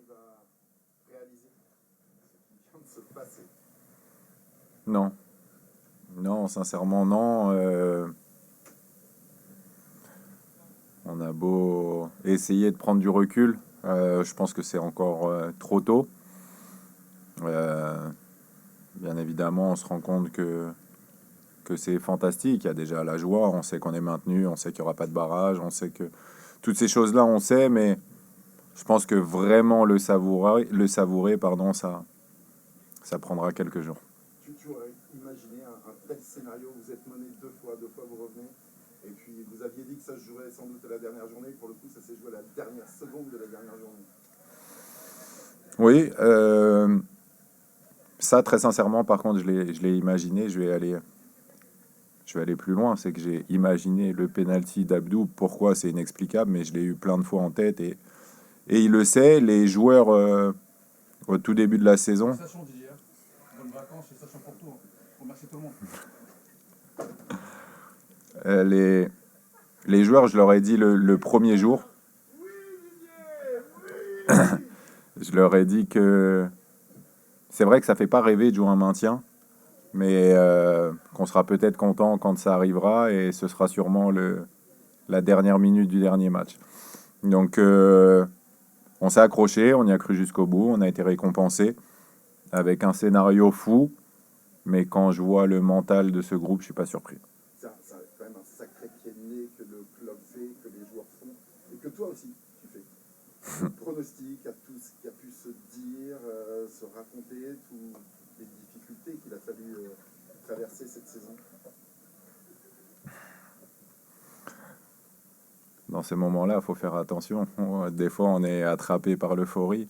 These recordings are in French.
arrive à réaliser ce qui vient de se passer? Non. Non, sincèrement, non. On a beau essayer de prendre du recul, je pense que c'est encore trop tôt. Euh, Bien évidemment, on se rend compte que c'est fantastique. Il y a déjà la joie, on sait qu'on est maintenu, on sait qu'il n'y aura pas de barrage, on sait que toutes ces choses-là, on sait, mais je pense que vraiment le savourer, pardon, ça prendra quelques jours. Tu aurais imaginé un tel scénario? Vous êtes mené deux fois vous revenez, et puis vous aviez dit que ça se jouait sans doute à la dernière journée. Pour le coup, ça s'est joué à la dernière seconde de la dernière journée. Oui, ça très sincèrement, par contre, je l'ai imaginé. Je vais aller plus loin. C'est que j'ai imaginé le penalty d'Abdou. Pourquoi? C'est inexplicable, mais je l'ai eu plein de fois en tête et il le sait. Les joueurs au tout début de la saison. Sachant d'hier, bonnes vacances et sachant pour tout. Remercie tout le monde. Les joueurs, je leur ai dit le premier jour, je leur ai dit que c'est vrai que ça fait pas rêver de jouer un maintien, mais qu'on sera peut-être content quand ça arrivera et ce sera sûrement la dernière minute du dernier match. Donc on s'est accroché, on y a cru jusqu'au bout, on a été récompensé avec un scénario fou, mais quand je vois le mental de ce groupe, je suis pas surpris. C'est quand même un sacré pied de nez que le club fait, que les joueurs font, et que toi aussi tu fais. Le pronostic, à tout ce qui a pu se dire, se raconter, toutes les difficultés qu'il a fallu traverser cette saison. Dans ces moments-là, il faut faire attention. Des fois, on est attrapé par l'euphorie.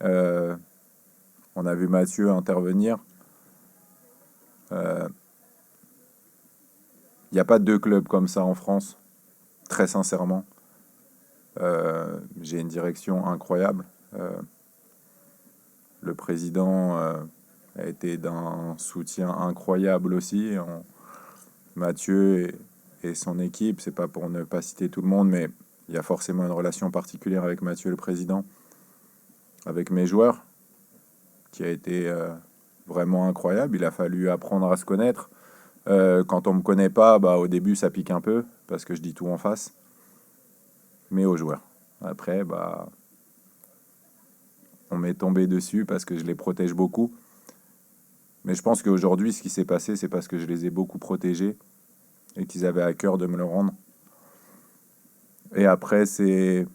On a vu Mathieu intervenir. Il n'y a pas deux clubs comme ça en France, très sincèrement. J'ai une direction incroyable. Le président a été d'un soutien incroyable aussi. Mathieu et son équipe, c'est pas pour ne pas citer tout le monde, mais il y a forcément une relation particulière avec Mathieu, le président, avec mes joueurs, qui a été vraiment incroyable. Il a fallu apprendre à se connaître. Quand on me connaît pas, bah, au début, ça pique un peu, parce que je dis tout en face, mais aux joueurs. Après, bah, on m'est tombé dessus parce que je les protège beaucoup. Mais je pense qu'aujourd'hui, ce qui s'est passé, c'est parce que je les ai beaucoup protégés et qu'ils avaient à cœur de me le rendre. Et après, c'est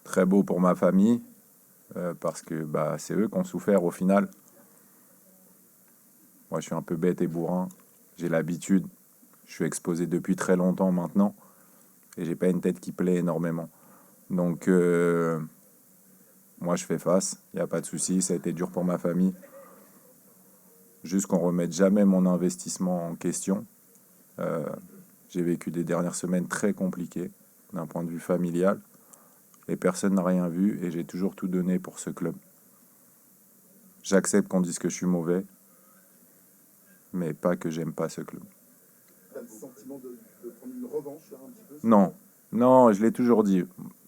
très beau pour ma famille, parce que bah, c'est eux qui ont souffert au final. Moi, je suis un peu bête et bourrin. J'ai l'habitude. Je suis exposé depuis très longtemps maintenant. Et j'ai pas une tête qui plaît énormément. Donc, moi, je fais face. Il n'y a pas de souci. Ça a été dur pour ma famille. Juste qu'on ne remette jamais mon investissement en question. J'ai vécu des dernières semaines très compliquées d'un point de vue familial. Et personne n'a rien vu. Et j'ai toujours tout donné pour ce club. J'accepte qu'on dise que je suis mauvais. Mais pas que j'aime pas ce club. Tu as le sentiment de prendre une revanche là, un petit peu? Non. Non, je l'ai toujours dit.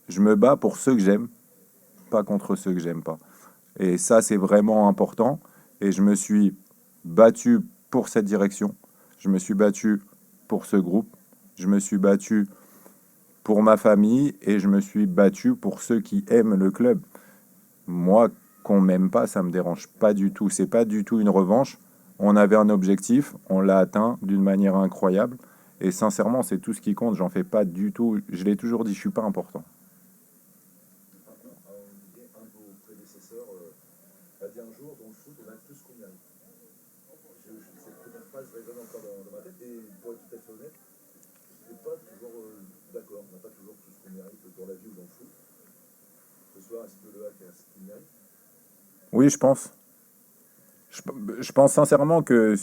Je me bats pour ceux que j'aime, pas contre ceux que j'aime pas. Et ça, c'est vraiment important. Et je me suis battu pour cette direction. Je me suis battu pour ce groupe. Je me suis battu pour ma famille. Et je me suis battu pour ceux qui aiment le club. Moi, qu'on m'aime pas, ça me dérange pas du tout. C'est pas du tout une revanche. On avait un objectif, on l'a atteint d'une manière incroyable. Et sincèrement, c'est tout ce qui compte. J'en fais pas du tout. Je l'ai toujours dit, je suis pas important. Un de vos prédécesseurs a dit un jour, dans le foot, on a tout ce qu'on mérite. Cette première phrase résonne encore dans ma tête, et pour être tout à fait honnête, je n'ai pas toujours d'accord. On n'a pas toujours tout ce qu'on mérite dans la vie ou dans le foot. Ce soir, est-ce que le HAC a ce qu'il mérite? Oui, je pense. Je pense sincèrement que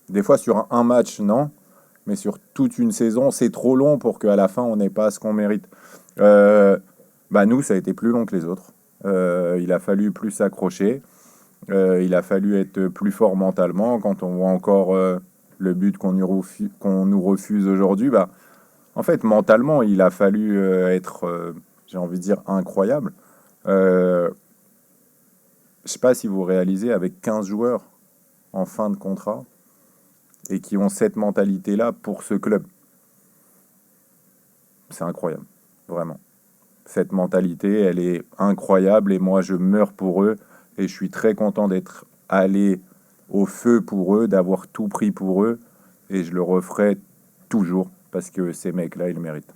des fois sur un match, non. Mais sur toute une saison, c'est trop long pour qu'à la fin, on n'ait pas ce qu'on mérite. Bah nous, ça a été plus long que les autres. Il a fallu plus s'accrocher. Il a fallu être plus fort mentalement. Quand on voit encore le but qu'on nous refuse aujourd'hui, bah, en fait, mentalement, il a fallu être, j'ai envie de dire, incroyable. Je ne sais pas si vous réalisez, avec 15 joueurs en fin de contrat et qui ont cette mentalité-là pour ce club. C'est incroyable, vraiment. Cette mentalité, elle est incroyable et moi, je meurs pour eux et je suis très content d'être allé au feu pour eux, d'avoir tout pris pour eux et je le referai toujours parce que ces mecs-là, ils le méritent.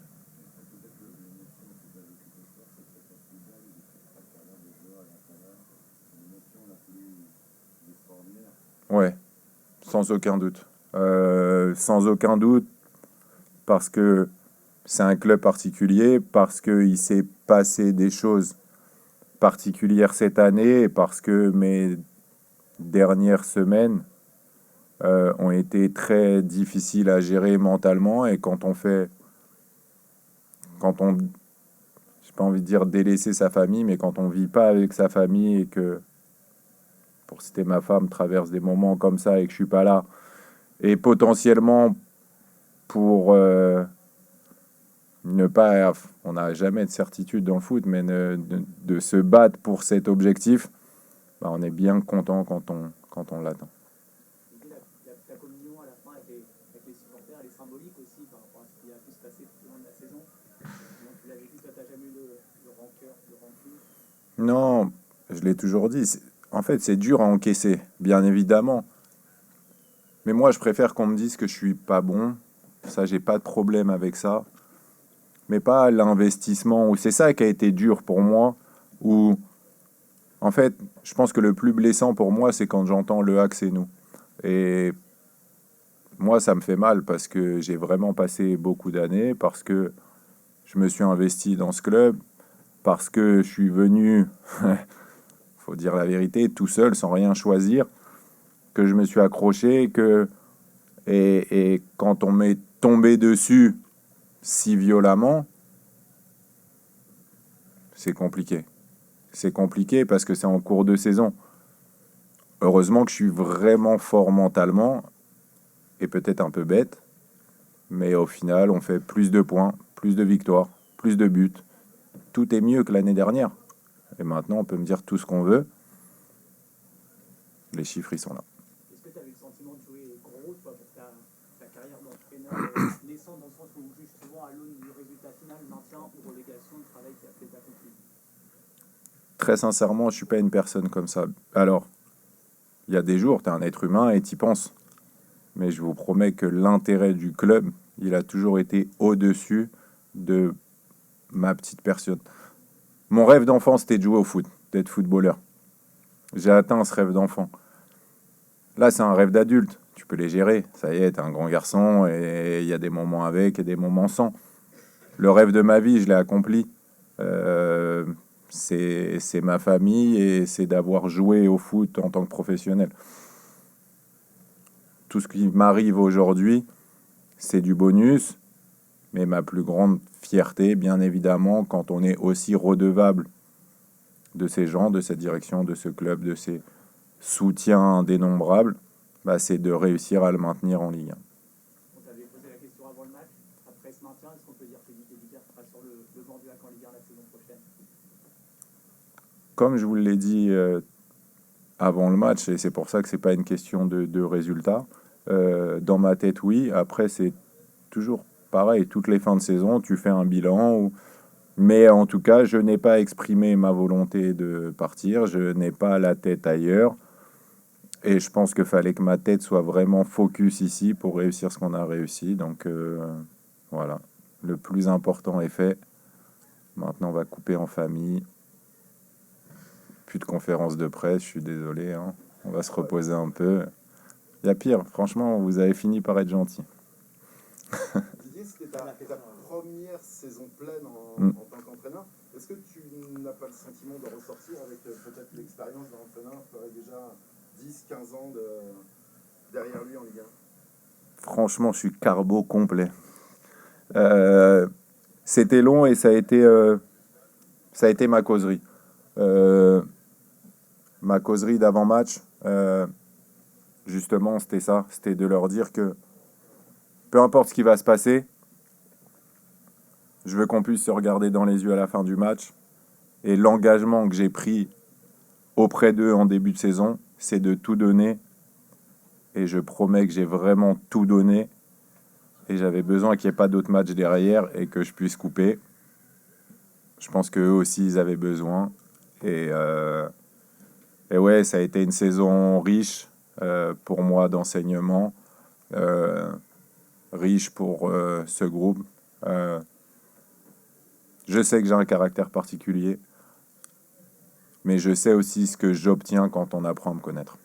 Ouais, sans aucun doute. Sans aucun doute, parce que c'est un club particulier, parce qu'il s'est passé des choses particulières cette année, et parce que mes dernières semaines ont été très difficiles à gérer mentalement, et quand on, j'ai pas envie de dire délaisser sa famille, mais quand on vit pas avec sa famille et que, pour citer ma femme, traverse des moments comme ça et que je suis pas là, et potentiellement pour ne pas, on n'a jamais de certitude dans le foot, mais de se battre pour cet objectif, bah, on est bien content quand on l'atteint. La communion à la fin avec les supporters, elle est symbolique aussi par rapport à ce qui a pu se passer tout au long de la saison. Comment tu l'as vécu, toi, t'as jamais eu de rancœur, de rancune? Non, je l'ai toujours dit. En fait, c'est dur à encaisser, bien évidemment. Mais moi, je préfère qu'on me dise que je suis pas bon. Ça, j'ai pas de problème avec ça. Mais pas l'investissement. Ou c'est ça qui a été dur pour moi. Ou en fait, je pense que le plus blessant pour moi, c'est quand j'entends le hack, c'est nous. Et moi, ça me fait mal parce que j'ai vraiment passé beaucoup d'années, parce que je me suis investi dans ce club, parce que je suis venu, faut dire la vérité, tout seul, sans rien choisir, que je me suis accroché, et quand on m'est tombé dessus si violemment, c'est compliqué. C'est compliqué parce que c'est en cours de saison. Heureusement que je suis vraiment fort mentalement et peut-être un peu bête, mais au final, on fait plus de points, plus de victoires, plus de buts. Tout est mieux que l'année dernière. Et maintenant, on peut me dire tout ce qu'on veut. Les chiffres, ils sont là. Est-ce que tu avais le sentiment de jouer gros, toi, pour ta carrière d'entraîneur naissant, dans le sens où on juge souvent à l'aune du résultat final, maintien ou relégation, le travail qui a fait accompli? Très sincèrement, je suis pas une personne comme ça. Alors, il y a des jours, tu es un être humain et tu y penses. Mais je vous promets que l'intérêt du club, il a toujours été au-dessus de ma petite personne. Mon rêve d'enfant, c'était de jouer au foot, d'être footballeur. J'ai atteint ce rêve d'enfant. Là, c'est un rêve d'adulte. Tu peux les gérer. Ça y est, t'es un grand garçon et il y a des moments avec et des moments sans. Le rêve de ma vie, je l'ai accompli. C'est ma famille et c'est d'avoir joué au foot en tant que professionnel. Tout ce qui m'arrive aujourd'hui, c'est du bonus, mais ma plus grande fierté, bien évidemment, quand on est aussi redevable de ces gens, de cette direction, de ce club, de ces soutiens dénombrables, bah, c'est de réussir à le maintenir en Ligue 1. On t'avait posé la question avant le match. Après ce maintien, est-ce qu'on peut dire que Nick Edibert sera sur le banc du HAC en Ligue 1 la saison prochaine? Comme je vous l'ai dit avant le match, et c'est pour ça que c'est pas une question de résultat, dans ma tête, oui. Après, c'est toujours pareil. Toutes les fins de saison, tu fais un bilan. Mais en tout cas, je n'ai pas exprimé ma volonté de partir. Je n'ai pas la tête ailleurs. Et je pense qu'il fallait que ma tête soit vraiment focus ici pour réussir ce qu'on a réussi. Donc voilà, le plus important est fait. Maintenant, on va couper en famille. Plus de conférences de presse, je suis désolé. Hein. On va se reposer un peu. Il y a pire, franchement, vous avez fini par être gentil. Didier, c'était ta première saison pleine en tant qu'entraîneur. Est-ce que tu n'as pas le sentiment de ressortir avec peut-être l'expérience d'un entraîneur qui aurait déjà 10-15 ans derrière lui en Ligue 1? Franchement, je suis carbo complet. C'était long et ça a été ma causerie. Ma causerie d'avant-match, justement, c'était ça. C'était de leur dire que peu importe ce qui va se passer, je veux qu'on puisse se regarder dans les yeux à la fin du match Et l'engagement que j'ai pris auprès d'eux en début de saison, c'est de tout donner. Et je promets que j'ai vraiment tout donné. Et j'avais besoin qu'il n'y ait pas d'autres matchs derrière et que je puisse couper. Je pense qu'eux aussi, ils avaient besoin. Et ouais, ça a été une saison riche pour moi d'enseignement, riche pour ce groupe. Je sais que j'ai un caractère particulier, mais je sais aussi ce que j'obtiens quand on apprend à me connaître.